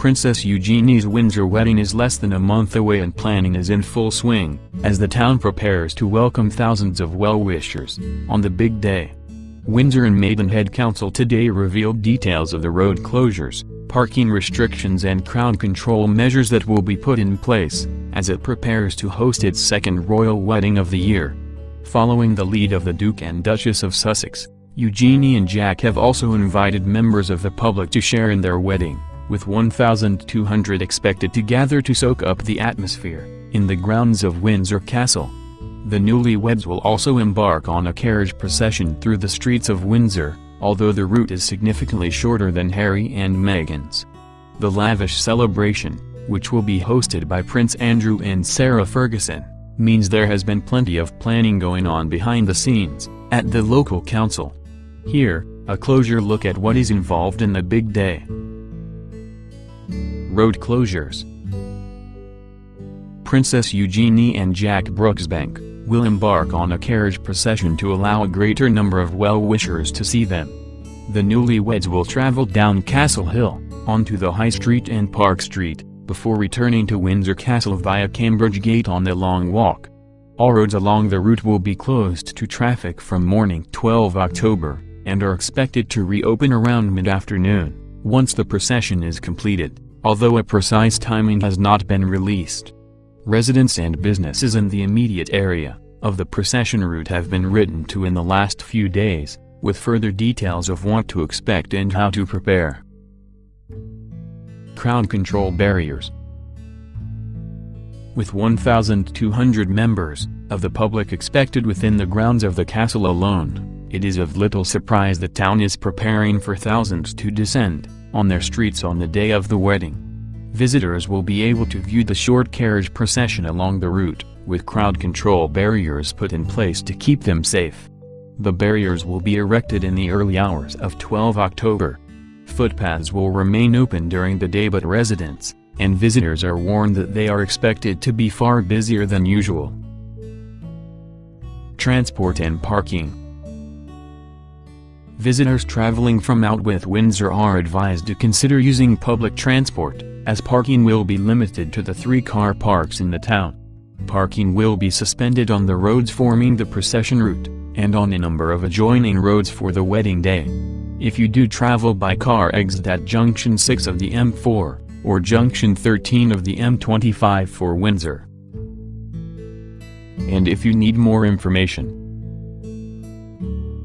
Princess Eugenie's Windsor wedding is less than a month away and planning is in full swing, as the town prepares to welcome thousands of well-wishers on the big day. Windsor and Maidenhead Council today revealed details of the road closures, parking restrictions and crowd control measures that will be put in place, as it prepares to host its second royal wedding of the year. Following the lead of the Duke and Duchess of Sussex, Eugenie and Jack have also invited members of the public to share in their wedding, with 1,200 expected to gather to soak up the atmosphere, in the grounds of Windsor Castle. The newlyweds will also embark on a carriage procession through the streets of Windsor, although the route is significantly shorter than Harry and Meghan's. The lavish celebration, which will be hosted by Prince Andrew and Sarah Ferguson, means there has been plenty of planning going on behind the scenes, at the local council. Here, a closer look at what is involved in the big day. Road closures. Princess Eugenie and Jack Brooksbank will embark on a carriage procession to allow a greater number of well-wishers to see them. The newlyweds will travel down Castle Hill, onto the High Street and Park Street, before returning to Windsor Castle via Cambridge Gate on the Long Walk. All roads along the route will be closed to traffic from morning 12 October, and are expected to reopen around mid-afternoon, once the procession is completed, although a precise timing has not been released. Residents and businesses in the immediate area of the procession route have been written to in the last few days, with further details of what to expect and how to prepare. Crowd control barriers. With 1,200 members of the public expected within the grounds of the castle alone, it is of little surprise the town is preparing for thousands to descend on their streets on the day of the wedding. Visitors will be able to view the short carriage procession along the route, with crowd control barriers put in place to keep them safe. The barriers will be erected in the early hours of 12 October. Footpaths will remain open during the day, but residents and visitors are warned that they are expected to be far busier than usual. Transport and parking. Visitors traveling from out with Windsor are advised to consider using public transport, as parking will be limited to the 3 car parks in the town. Parking will be suspended on the roads forming the procession route, and on a number of adjoining roads for the wedding day. If you do travel by car, exit at Junction 6 of the M4, or Junction 13 of the M25 for Windsor. And if you need more information,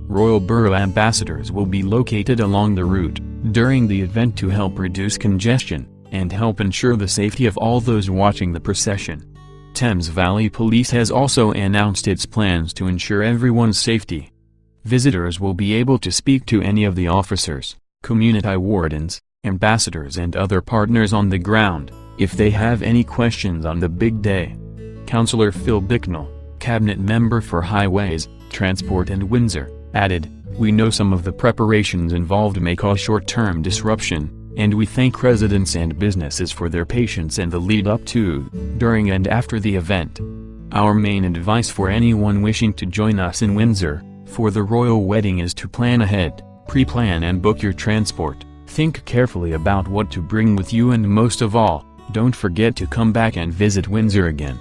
Royal Borough ambassadors will be located along the route during the event to help reduce congestion and help ensure the safety of all those watching the procession. Thames Valley Police has also announced its plans to ensure everyone's safety. Visitors will be able to speak to any of the officers, community wardens, ambassadors and other partners on the ground, if they have any questions on the big day. Councillor Phil Bicknell, Cabinet Member for Highways, Transport and Windsor, added, "We know some of the preparations involved may cause short-term disruption, and we thank residents and businesses for their patience and the lead-up to, during and after the event. Our main advice for anyone wishing to join us in Windsor for the royal wedding is to plan ahead, pre-plan and book your transport, think carefully about what to bring with you, and most of all, don't forget to come back and visit Windsor again."